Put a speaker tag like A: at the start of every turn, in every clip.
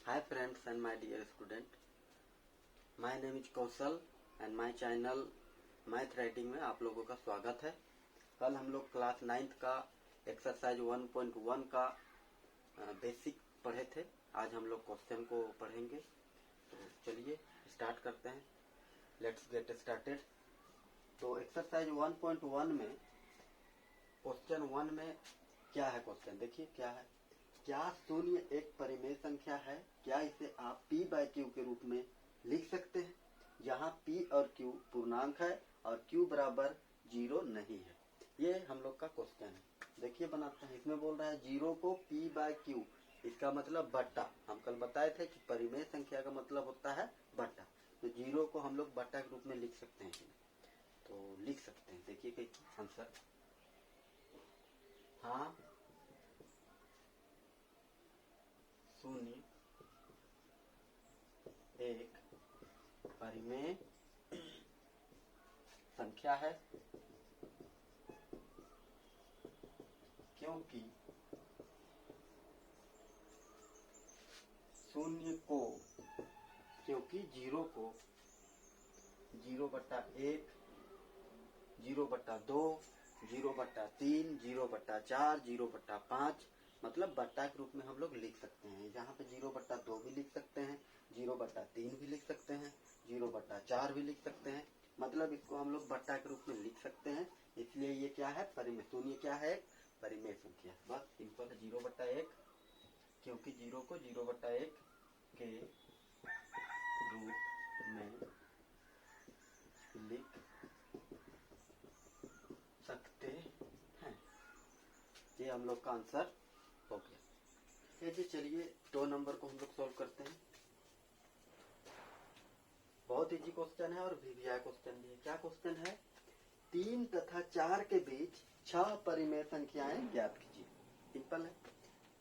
A: Hi friends and my dear student, my name is Kaushal and my channel math writing में आप लोगों का स्वागत है। कल हम लोग क्लास 9th का एक्सरसाइज 1.1 का बेसिक पढ़े थे। आज हम लोग क्वेश्चन को पढ़ेंगे, तो चलिए स्टार्ट करते हैं। Let's get started. तो एक्सरसाइज 1.1 में क्वेश्चन 1 में क्या है? क्वेश्चन देखिए क्या है। क्या शून्य एक परिमेय संख्या है? क्या इसे आप p बाय क्यू के रूप में लिख सकते हैं, जहां p और q पूर्णांक है और q बराबर 0 नहीं है। ये हम लोग का क्वेश्चन है। देखिए बनाते हैं। इसमें बोल रहा है 0 को p बाय क्यू, इसका मतलब बट्टा। हम कल बताए थे कि परिमेय संख्या का मतलब होता है बट्टा, तो 0 को हम लोग बट्टा के रूप में लिख सकते हैं। तो लिख सकते हैं। देखिए कि आंसर हाँ, शून्य एक परिमेय संख्या है, क्योंकि शून्य को, क्योंकि 0 को 0/1, 0/2, 0/3, 0/4, 0/5 मतलब बट्टा के रूप में हम लोग लिख सकते हैं। यहाँ पे 0/2 भी लिख सकते हैं, 0/3 भी लिख सकते हैं, 0/4 भी लिख सकते हैं। मतलब इसको हम लोग बट्टा के रूप में लिख सकते हैं। इसलिए ये क्या है? परिमेय। शून्य क्या है? परिमेय संख्या। बस सिंपल 0/1, क्योंकि 0 को 0/1 के रूप में लिख सकते हैं। ये हम लोग का आंसर हो गया। ये जी चलिए 2 नंबर को हम लोग सॉल्व करते हैं। बहुत इजी क्वेश्चन है और वीवीआई क्वेश्चन भी है। क्या क्वेश्चन है? 3 तथा 4 के बीच 6 परिमेय संख्याएं ज्ञात कीजिए। सिंपल है।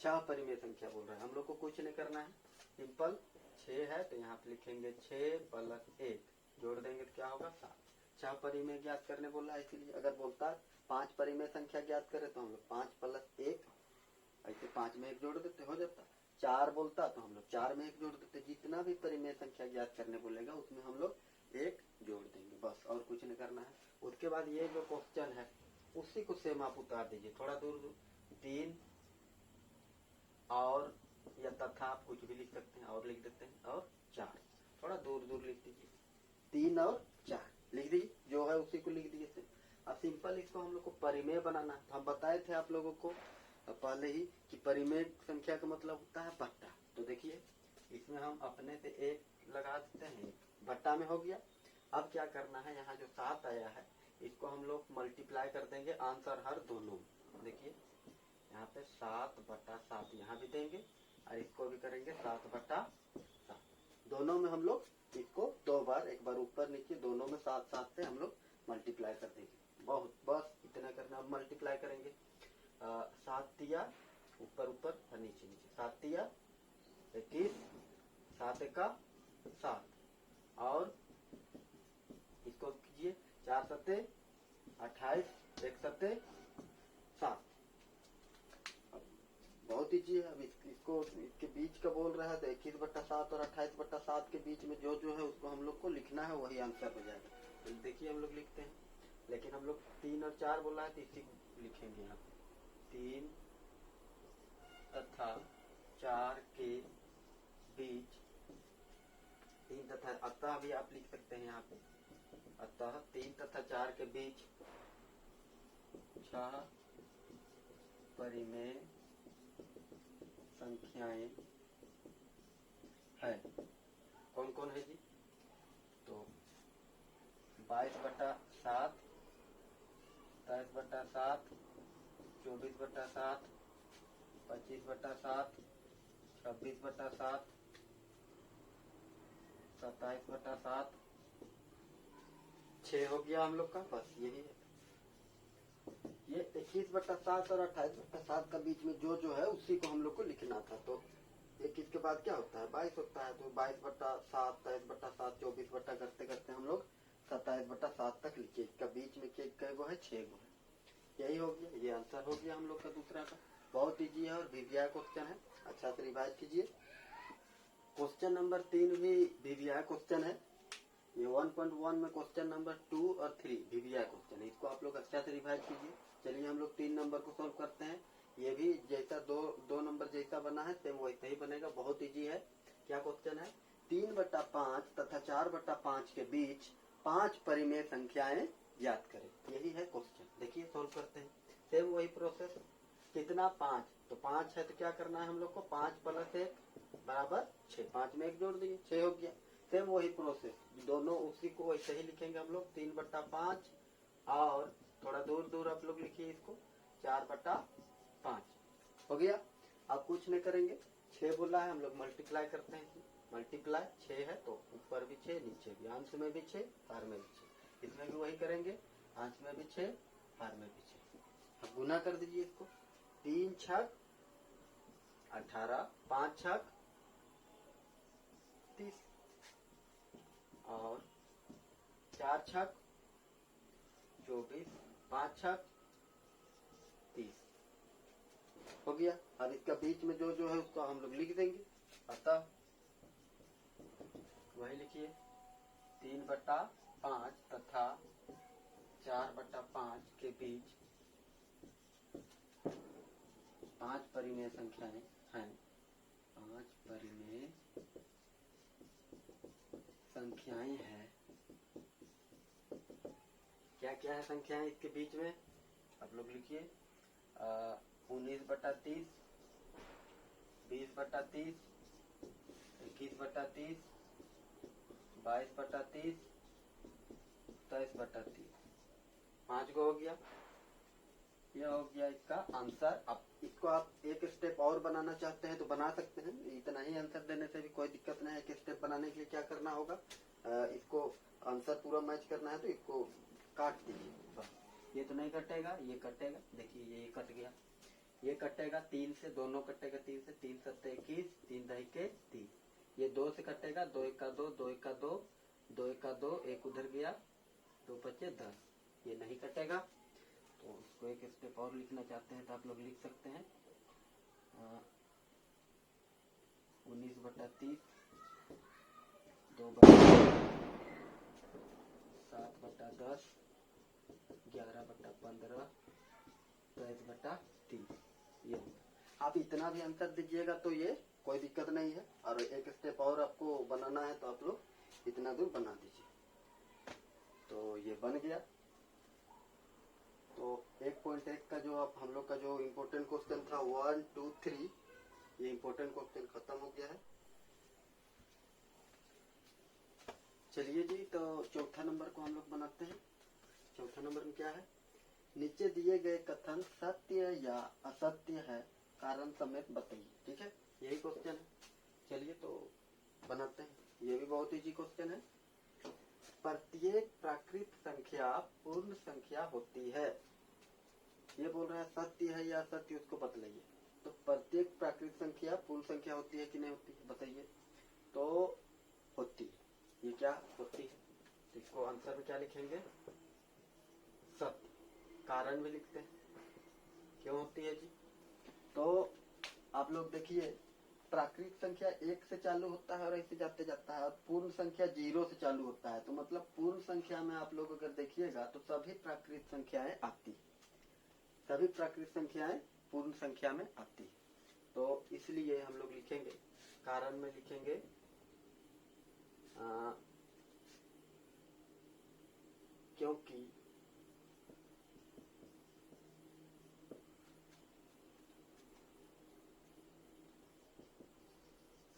A: 6 परिमेय संख्या बोल रहा है, हम लोग को कुछ नहीं करना है। सिंपल 6 है तो यहाँ पे लिखेंगे 6 + 1, जोड़ देंगे तो क्या होगा? 7। 6 परिमेय ज्ञात करने बोला है, इसीलिए अगर बोलता 5 परिमेय संख्या ज्ञात करे तो हम लोग 5 + 1, ऐसे 5 में 1 जोड़ देते, हो जाता। 4 बोलता तो हम लोग 4 में 1 जोड़ देते। जितना भी परिमेय संख्या ज्ञात करने बोलेगा उसमें हम लोग 1 जोड़ देंगे, बस और कुछ नहीं करना है। उसके बाद ये जो क्वेश्चन है उसी को सेम आप उतार दीजिए, थोड़ा दूर 3 और या तथा आप कुछ भी लिख सकते हैं, और लिख देते हैं, और 4 थोड़ा दूर दूर लिख दीजिए। 3 और 4 लिख दीजिए, जो है उसी को लिख दीजिए। अब सिंपल इसको हम लोग को परिमेय बनाना है। तो हम बताए थे आप लोगों को पहले ही कि परिमेय संख्या का मतलब होता है बट्टा। तो देखिए इसमें हम अपने से 1 लगा देते हैं, बट्टा में हो गया। अब क्या करना है, यहाँ जो 7 आया है इसको हम लोग मल्टीप्लाई कर देंगे आंसर हर दोनों। देखिए यहाँ पे 7/7 यहाँ भी देंगे और इसको भी करेंगे 7/7। दोनों में हम लोग इसको 2 बार, एक बार ऊपर नीचे, दोनों में 7/7 से हम लोग मल्टीप्लाई कर देंगे। बहुत बस इतना करना। अब मल्टीप्लाई करेंगे 7 तिया ऊपर ऊपर और नीचे नीचे, 7 तिया 21, 7 एका 7, और इसको कीजिए 4 सत्ते 28, 1 सत्ते 7। बहुत ईजी है। अब इसको इसके बीच का बोल रहा है तो 21/7 और 28/7 के बीच में जो जो है उसको हम लोग को लिखना है, वही आंसर हो जाएगा। तो देखिए हम लोग लिखते हैं, लेकिन हम लोग 3 और 4 बोला है तो इसी को लिखेंगे यहाँ पे। 3 तथा 4 के बीच, 3 तथा, अतः भी आप लिख सकते हैं यहाँ पे। अतः 3 तथा 4 के बीच 6 परिमेय संख्याएं है। कौन कौन है जी? तो 22/7, 27/7, 24/7, 25/7, 26/7, 27/7, 6 हो गया हम लोग का। बस यही है। ये 21/7 और 28/7 का बीच में जो जो है उसी को हम लोग को लिखना था। तो 21 के बाद क्या होता है? 22 होता है। तो 22/7, 23/7, 24 करते करते हम लोग 27/7 तक लिखे। इसका बीच में कै गो है? 6 गो है। यही हो गया, ये आंसर हो गया हम लोग का दूसरा का। बहुत ईजी है और वीवीआई क्वेश्चन है। अच्छा से रिवाइज कीजिए। क्वेश्चन नंबर 3 भी वीवीआई क्वेश्चन है। ये 1.1 में क्वेश्चन नंबर 2 और 3 वीवीआई क्वेश्चन है। इसको आप लोग अच्छा से रिवाइज कीजिए। चलिए हम लोग 3 नंबर को सॉल्व करते हैं। ये भी जैसा दो नंबर जैसा बना है सेम वैसा ही बनेगा, बहुत इजी है। क्या क्वेश्चन है? 3/5 तथा 4/5 के बीच 5 परिमेय संख्याएं याद करें। यही है क्वेश्चन। देखिए सॉल्व करते हैं। सेम वही प्रोसेस। कितना? 5। तो 5 है तो क्या करना है हम लोग को? 5 + 1 = 6। 5 में 1 जोड़ दिए, 6 हो गया। सेम वही प्रोसेस, दोनों उसी को वैसे ही लिखेंगे हम लोग। 3/5 और थोड़ा दूर दूर आप लोग लिखिए इसको 4/5 हो गया। अब कुछ नहीं करेंगे, 6 बोला है हम लोग मल्टीप्लाई करते हैं। मल्टीप्लाई 6 है तो ऊपर भी 6 नीचे भी, अंश में भी 6 हर में भी 6। इसमें भी वही करेंगे, अंश में भी 6 हर में भी 6। अब गुना कर दीजिए इसको। 3 छक 18, 5 छक 30 और 4 छक 24, 5 छक 30 हो गया। अब इसका बीच में जो जो है उसको हम लोग लिख देंगे। अतः वही लिखिए 3/5 तथा 4/5 के बीच 5 परिमेय संख्याएं हैं। 5 परिमेय संख्याएं हैं। क्या क्या है संख्याएं इसके बीच में? आप लोग लिखिए 19/30, 20/30, 21/30, 22/30, 23/30। 5 को हो गया। यह हो गया इसका आंसर। अब इसको आप एक स्टेप और बनाना चाहते हैं तो बना सकते हैं। इतना ही आंसर देने से भी कोई दिक्कत नहीं है। एक स्टेप बनाने के लिए क्या करना होगा, इसको आंसर पूरा मैच करना है तो इसको काट दीजिए बस। ये तो नहीं कटेगा, ये कटेगा। देखिए ये कट गया, ये कटेगा 3 से, दोनों कटेगा 3 से। 3 7 21, 3 2 30। ये 2 से कटेगा, 2 1 2, 2 1 2, 2 1 2, 1 उधर गया, 2 5 10। ये नहीं कटेगा तो इसको एक स्टेप और लिखना चाहते हैं तो आप लोग लिख सकते हैं 19/30, 2/7/10, 11/15, 23/30। ये आप इतना भी आंसर दीजिएगा तो ये कोई दिक्कत नहीं है। और एक स्टेप और आपको बनाना है तो आप लोग इतना दूर बना दीजिए। तो ये बन गया। तो 1.1 का जो आप हम लोग का जो इम्पोर्टेंट क्वेश्चन था 1 2 3, ये इम्पोर्टेंट क्वेश्चन खत्म हो गया है। चलिए जी, तो चौथा नंबर को हम लोग बनाते हैं। चौथा नंबर में क्या है? नीचे दिए गए कथन सत्य या असत्य है, कारण समेत बताइए। ठीक है, यही क्वेश्चन है। चलिए तो बनाते हैं। ये भी बहुत इजी क्वेश्चन है। प्रत्येक प्राकृत संख्या पूर्ण संख्या होती है। ये बोल रहा है सत्य है या असत्य, उसको बतलाइए। तो प्रत्येक प्राकृत संख्या पूर्ण संख्या होती है कि नहीं होती है, बताइए। तो होती है। ये क्या होती है? तो इसको आंसर में क्या लिखेंगे? सत्य। कारण भी लिखते हैं क्यों होती है जी। तो आप लोग देखिए, प्राकृत संख्या 1 से चालू होता है और ऐसे जाते जाता है, और पूर्ण संख्या 0 से चालू होता है। तो मतलब पूर्ण संख्या में आप लोग अगर देखिएगा तो सभी प्राकृत संख्याएं आती है। सभी प्राकृत संख्याएं पूर्ण संख्या में आती है। तो इसलिए हम लोग लिखेंगे, कारण में लिखेंगे क्योंकि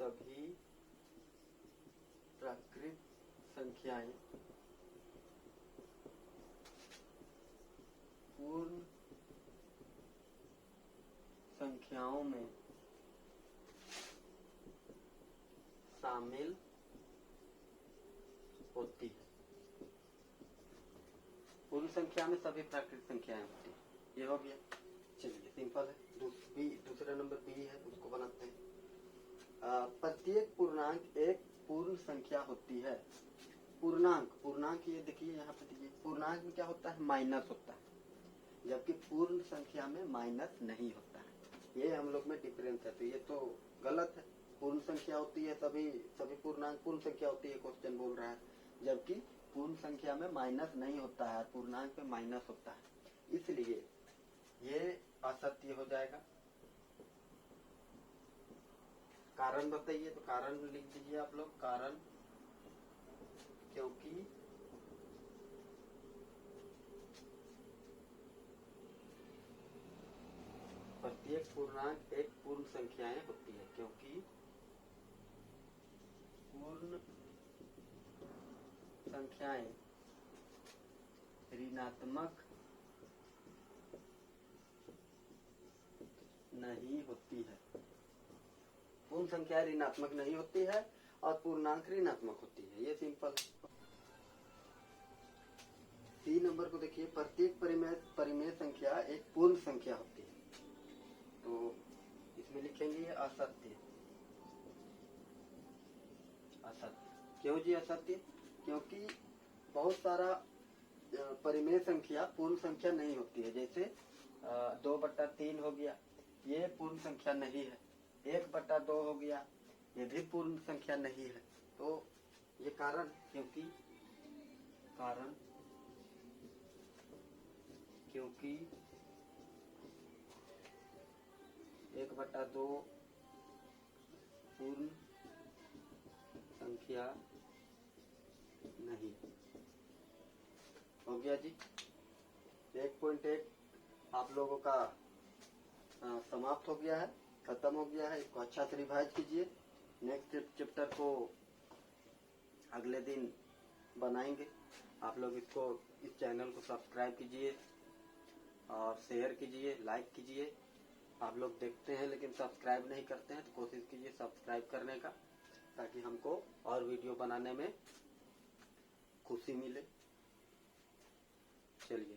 A: सभी प्राकृत संख्याएं पूर्ण संख्याओं में शामिल होती है। पूर्ण संख्या में सभी प्राकृत संख्याएं होती है। ये हो गया। चलिए सिंपल है। दूसरा नंबर बी है, उसको बनाते हैं। प्रत्येक पूर्णांक एक पूर्ण संख्या होती है। पूर्णांक ये देखिए यहाँ पे देखिए, पूर्णांक में क्या होता है? माइनस होता है, जबकि पूर्ण संख्या में माइनस नहीं होता है। ये हम लोग में डिफरेंस है। तो ये तो गलत है। पूर्ण संख्या होती है, सभी पूर्णांक पूर्ण संख्या होती है, क्वेश्चन बोल रहा है, जबकि पूर्ण संख्या में माइनस नहीं होता है, पूर्णांक में माइनस होता है, इसलिए ये असत्य हो जाएगा। कारण बताइए, तो कारण लिख दीजिए आप लोग, कारण क्योंकि प्रत्येक पूर्णांक एक पूर्ण संख्याएं होती है, क्योंकि पूर्ण संख्याएं ऋणात्मक नहीं होती है, पूर्ण संख्या ऋणात्मक नहीं होती है और पूर्णांक ऋणात्मक होती है, ये सिंपल। 3 नंबर को देखिए, प्रत्येक परिमेय संख्या एक पूर्ण संख्या होती है, तो इसमें लिखेंगे असत्य। असत्य क्यों जी असत्य? क्योंकि बहुत सारा परिमेय संख्या पूर्ण संख्या नहीं होती है, जैसे 2/3 हो गया, ये पूर्ण संख्या नहीं है। 1/2 हो गया, ये भी पूर्ण संख्या नहीं है। तो ये कारण, क्योंकि 1/2 पूर्ण संख्या नहीं। हो गया जी। 1.1 आप लोगों का समाप्त हो गया है, खत्म हो गया है। इसको अच्छा से रिवाइज कीजिए। नेक्स्ट चैप्टर को अगले दिन बनाएंगे। आप लोग इसको, इस चैनल को सब्सक्राइब कीजिए और शेयर कीजिए, लाइक कीजिए। आप लोग देखते हैं लेकिन सब्सक्राइब नहीं करते हैं, तो कोशिश कीजिए सब्सक्राइब करने का, ताकि हमको और वीडियो बनाने में खुशी मिले। चलिए।